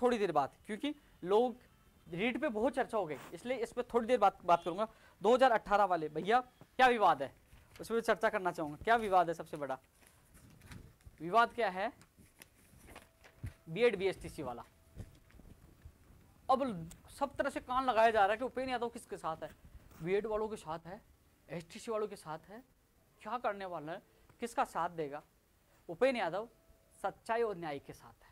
थोड़ी देर बाद, क्योंकि लोग रीट पे बहुत चर्चा हो गई, इसलिए इस पर थोड़ी देर बात करूंगा। 2018 वाले भैया क्या विवाद है उस पर चर्चा करना चाहूंगा। क्या विवाद है? सबसे बड़ा विवाद क्या है? बीएड बीएसटीसी वाला। अब सब तरह से कान लगाया जा रहा है कि उपेंद्र यादव किसके साथ है? बीएड वालों के साथ है, एसटीसी वालों के साथ है, क्या करने वाला है, किसका साथ देगा? उपेंद्र यादव सच्चाई और न्याय के साथ है।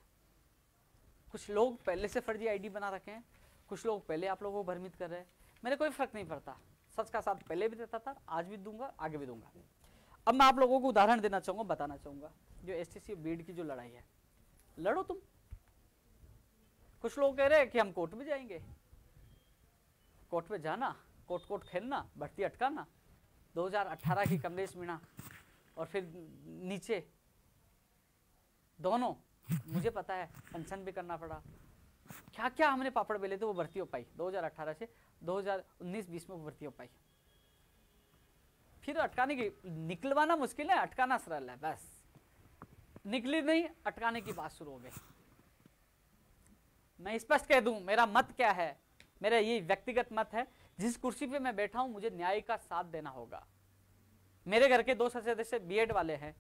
कुछ लोग पहले से फर्जी आईडी बना रखे हैं, कुछ लोग पहले आप लोगों को भ्रमित कर रहे हैं। मेरे कोई फर्क नहीं पड़ता, सच का साथ पहले भी देता था, आज भी दूंगा, आगे भी दूंगा। अब मैं आप लोगों को उदाहरण देना चाहूंगा, बताना चाहूंगा, जो एसटीसी बीएड की जो लड़ाई है, लड़ो तुम। कुछ लोग कह रहे हैं कि हम कोर्ट में जाएंगे, कोर्ट में जाना, कोर्ट खेलना, भर्ती अटकाना, 2018 की कमलेश मीणा और फिर नीचे दोनों, मुझे पता है पेंशन भी करना पड़ा, क्या क्या हमने पापड़ बेले थे, वो भर्ती हो पाई 2018 से 2019-20 में वो भर्ती हो पाई। फिर अटकाने की, निकलवाना मुश्किल है, अटकाना सरल है, बस निकली नहीं, अटकाने की बात शुरू हो गई। मैं स्पष्ट कह दूं मेरा मत क्या है, मेरा ये व्यक्तिगत मत है, जिस कुर्सी पे मैं बैठा हूं मुझे न्याय का साथ देना होगा। मेरे घर के 2 सदस्य बीएड वाले हैं,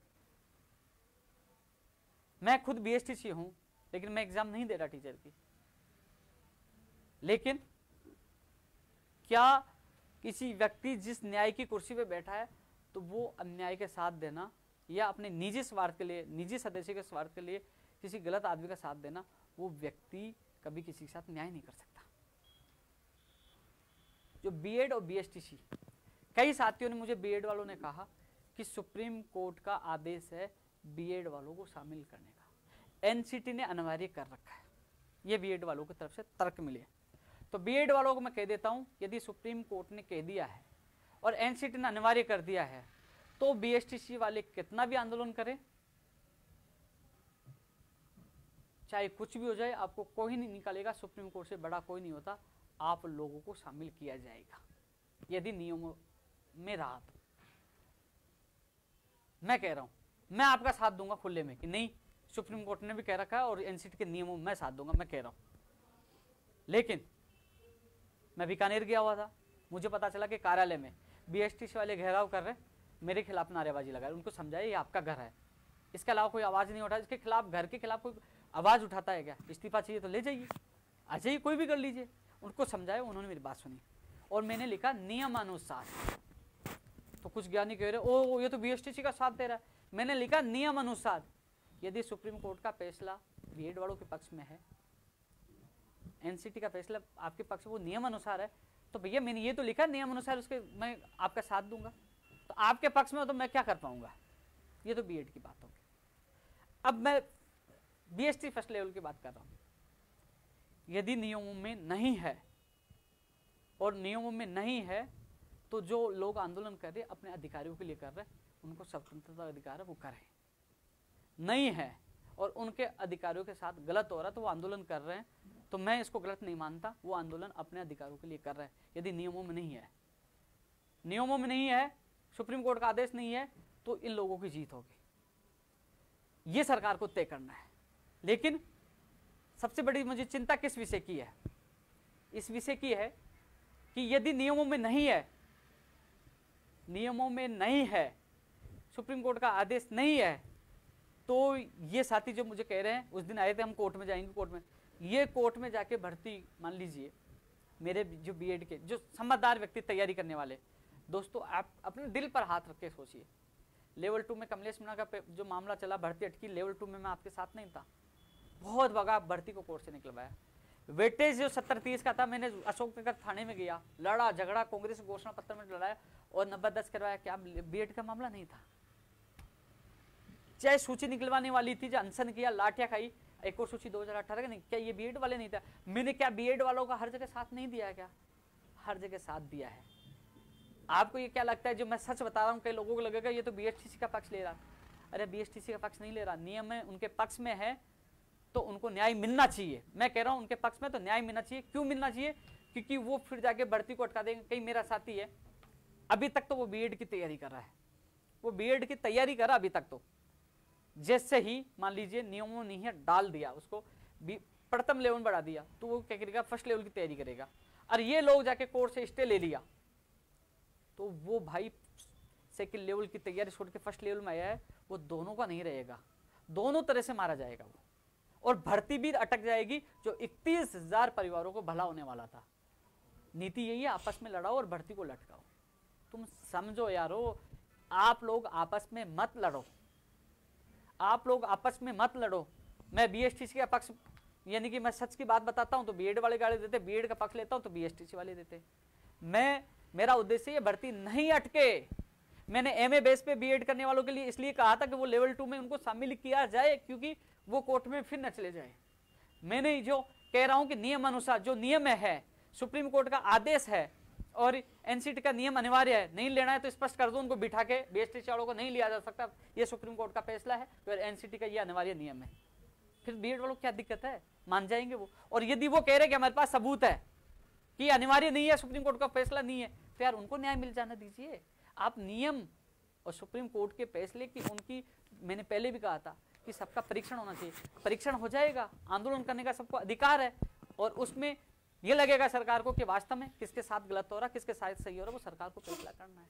मैं खुद बीएसटीसी हूं, लेकिन मैं एग्जाम नहीं दे रहा टीचर की। लेकिन क्या किसी व्यक्ति जिस न्याय की कुर्सी पे बैठा है तो वो अन्याय के साथ देना या अपने निजी स्वार्थ के लिए, निजी सदस्य के स्वार्थ के लिए किसी गलत आदमी का साथ देना, वो व्यक्ति कभी किसी के साथ न्याय नहीं कर सकता। जो बीएड और बीएसटीसी, कई साथियों ने मुझे, बीएड वालों ने कहा कि सुप्रीम कोर्ट का आदेश है बीएड वालों को शामिल करने का, एनसीटी ने अनिवार्य कर रखा है, ये बीएड वालों की तरफ से तर्क मिले। तो बीएड वालों को मैं कह देता हूं, यदि सुप्रीम कोर्ट ने कह दिया है और एनसीटी ने अनिवार्य कर दिया है, तो बीएसटीसी वाले कितना भी आंदोलन करें, चाहे कुछ भी हो जाए, आपको कोई नहीं निकालेगा, सुप्रीम कोर्ट से बड़ा कोई नहीं होता, आप लोगों को शामिल किया जाएगा यदि नियमों में रहा तो। मैं कह रहा हूं, मैं आपका साथ दूंगा खुले में कि नहीं, सुप्रीम कोर्ट ने भी कह रखा है और एनसीटी के नियमों में मैं साथ दूंगा, मैं कह रहा हूं। लेकिन मैं बीकानेर गया हुआ था, मुझे पता चला कि कार्यालय में बीएसटीसी वाले घेराव कर रहे, मेरे खिलाफ नारेबाजी लगा रहे। उनको समझाया ये आपका घर है, इसके अलावा कोई आवाज नहीं उठा, इसके खिलाफ, घर के खिलाफ कोई आवाज उठाता है क्या? इस्तीफा चाहिए तो ले जाइए, आ जाइए, कोई भी कर लीजिए। उनको समझाया, उन्होंने मेरी बात सुनी और मैंने लिखा नियमानुसार। तो कुछ ज्ञानी कह रहे ओ ये तो बीएसटीसी का साथ दे रहा है, मैंने लिखा नियम अनुसार। यदि सुप्रीम कोर्ट का फैसला बीएड वालों के पक्ष में है, एनसीटी का फैसला आपके पक्ष में, वो नियम अनुसार है, तो भैया मैंने ये तो लिखा नियम अनुसार, उसके मैं आपका साथ दूंगा। तो आपके पक्ष में हो तो मैं क्या कर पाऊंगा? ये तो बीएड की बात होगी। अब मैं बीएसटी फर्स्ट लेवल की बात कर रहा हूं। यदि नियमों में नहीं है, और नियमों में नहीं है तो जो लोग आंदोलन कर रहे अपने अधिकारियों के लिए कर रहे, उनको स्वतंत्रता अधिकार है, वो करें। नहीं है और उनके अधिकारियों के साथ गलत हो रहा है तो वो आंदोलन कर रहे हैं, तो मैं इसको गलत नहीं मानता, वो आंदोलन अपने अधिकारों के लिए कर रहे हैं। यदि नियमों में नहीं है, नियमों में नहीं है, सुप्रीम कोर्ट का आदेश नहीं है, तो इन लोगों की जीत होगी, ये सरकार को तय करना है। लेकिन सबसे बड़ी मुझे चिंता किस विषय की है? इस विषय की है कि यदि नियमों में नहीं है, नियमों में नहीं है, सुप्रीम कोर्ट का आदेश नहीं है, तो ये साथी जो मुझे कह रहे हैं, उस दिन आए थे हम कोर्ट में जाएंगे, कोर्ट में, ये कोर्ट में जाके भर्ती, मान लीजिए मेरे जो बीएड के जो समझदार व्यक्ति तैयारी करने वाले दोस्तों, आप अपने दिल पर हाथ रख के सोचिए। लेवल 2 में कमलेश मीणा का जो मामला चला, भर्ती अटकी, लेवल 2 में मैं आपके साथ नहीं था, बहुत भगा भर्ती को कोर्ट से निकलवाया। वेटेज जो 70-30 का था, मैंने अशोक नगर थाने में गया, लड़ा झगड़ा, कांग्रेस घोषणा पत्र में लड़ाया और 90-10 करवाया। क्या बीएड का मामला नहीं था? चाहे सूची निकलवाने वाली थी, जो अनशन किया, लाठियां खाई, एक और सूची 2018 का नहीं, क्या ये बीएड वाले नहीं था? मैंने क्या बीएड वालों का हर जगह साथ नहीं दिया है? क्या हर जगह साथ दिया है? आपको ये क्या लगता है, जो मैं सच बता रहा हूँ, कई लोगों को लगेगा ये तो बीएसटीसी का पक्ष ले रहा। अरे बीएसटीसी का पक्ष नहीं ले रहा, नियम में उनके पक्ष में है तो उनको न्याय मिलना चाहिए। मैं कह रहा हूं उनके पक्ष में तो न्याय मिलना चाहिए। क्यों मिलना चाहिए? क्योंकि वो फिर जाके भर्ती को अटका देंगे। कहीं मेरा साथी है, अभी तक तो वो बीएड की तैयारी कर रहा है, वो बीएड की तैयारी करा अभी तक, तो जैसे ही मान लीजिए नियमों नहीं है, डाल दिया उसको प्रथम लेवल बढ़ा दिया तो वो क्या करेगा, फर्स्ट लेवल की तैयारी करेगा। और ये लोग जाके कोर्ट से स्टे ले लिया तो वो भाई सेकंड लेवल की तैयारी छोड़ के फर्स्ट लेवल में आया है, वो दोनों का नहीं रहेगा, दोनों तरह से मारा जाएगा वो, और भर्ती भी अटक जाएगी जो 31,000 परिवारों को भला होने वाला था। नीति यही है, आपस में लड़ाओ और भर्ती को लटकाओ। तुम समझो यारो, आप लोग आपस में मत लड़ो, आप लोग आपस में मत लड़ो। मैं बीएसटीसी का पक्ष, यानी कि मैं सच की बात बताता हूं तो बीएड वाले गाली देते, बीएड का पक्ष लेता हूं तो बीएसटीसी वाले देते। मेरा उद्देश्य ये भर्ती नहीं अटके। मैंने एमए बेस पे बीएड करने वालों के लिए इसलिए कहा था कि वो लेवल 2 में उनको शामिल किया जाए, क्योंकि वो कोर्ट में फिर न चले जाए। मैंने जो कह रहा हूं कि नियम अनुसार जो नियम है, सुप्रीम कोर्ट का आदेश है और एनसीटी का नियम अनिवार्य है, नहीं लेना है तो स्पष्ट कर दो उनको बिठा के, बीएसटीसी वालों को नहीं लिया जा सकता, ये सुप्रीम कोर्ट का फैसला है, तो एनसीटी का ये अनिवार्य नियम है। फिर बीएड वालों को क्या दिक्कत है, मान जाएंगे वो। और यदि वो कह रहे कि हमारे पास सबूत है कि अनिवार्य नहीं है, सुप्रीम कोर्ट का फैसला नहीं है, तो यार उनको न्याय मिल जाना दीजिए। आप नियम और सुप्रीम कोर्ट के फैसले की उनकी, मैंने पहले भी कहा था कि सबका परीक्षण होना चाहिए, परीक्षण हो जाएगा, आंदोलन करने का सबको अधिकार है, और उसमें यह लगेगा सरकार को कि वास्तव में किसके साथ गलत हो रहा, किसके साथ सही हो रहा, वो सरकार को फैसला करना है।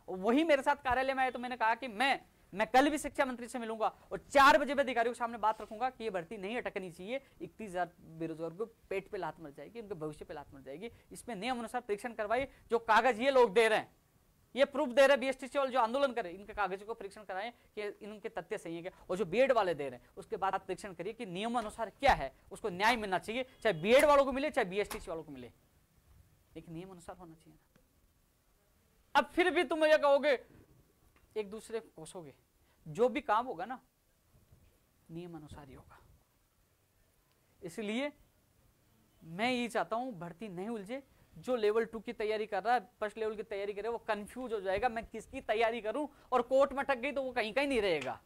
और वही मेरे साथ कार्यालय में आए तो मैंने कहा कि मैं कल भी शिक्षा मंत्री से मिलूंगा और 4 बजे मैं अधिकारियों के सामने बात रखूंगा कि ये भर्ती नहीं अटकनी चाहिए। 31,000 बेरोजगार को पेट पे लात मर जाएगी, उनके भविष्य पे लात मर जाएगी। इसमें नियम अनुसार परीक्षण करवाइए, जो कागज ये लोग दे रहे हैं, ये प्रूफ दे रहे हैं बीएसटीसी वाले जो आंदोलन करे, इनके कागजों को परीक्षण कराएं कि इनके तथ्य सही है क्या, और जो बीएड वाले दे रहे हैं उसके बाद आप परीक्षण करिए कि नियम अनुसार क्या है, उसको न्याय मिलना चाहिए, चाहे बीएड वालों को मिले चाहे बीएसटीसी वालों को मिले, लेकिन नियम अनुसार होना चाहिए ना। अब फिर भी तुम ये कहोगे, एक दूसरे को कोसोगे, जो भी काम होगा ना नियम अनुसार ही होगा। इसलिए मैं ये चाहता हूं भर्ती नहीं उलझे। जो लेवल 2 की तैयारी कर रहा है, फर्स्ट लेवल की तैयारी करे, वो कंफ्यूज हो जाएगा मैं किसकी तैयारी करूं, और कोर्ट में अटक गई तो वो कहीं कहीं नहीं रहेगा।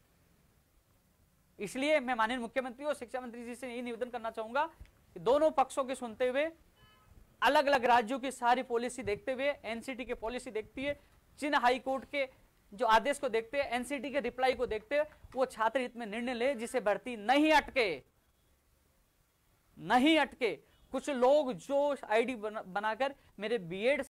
इसलिए मैं माननीय मुख्यमंत्री और शिक्षा मंत्री जी से यही निवेदन करना चाहूंगा कि दोनों पक्षों के सुनते हुए, अलग अलग राज्यों की सारी पॉलिसी देखते हुए, एनसीटी की पॉलिसी देखती है, जिन हाई कोर्ट के जो आदेश को देखते हैं, एनसीटी के रिप्लाई को देखते हैं, वो छात्र हित में निर्णय ले जिसे भर्ती नहीं अटके। कुछ लोग जो आईडी बनाकर मेरे बीएड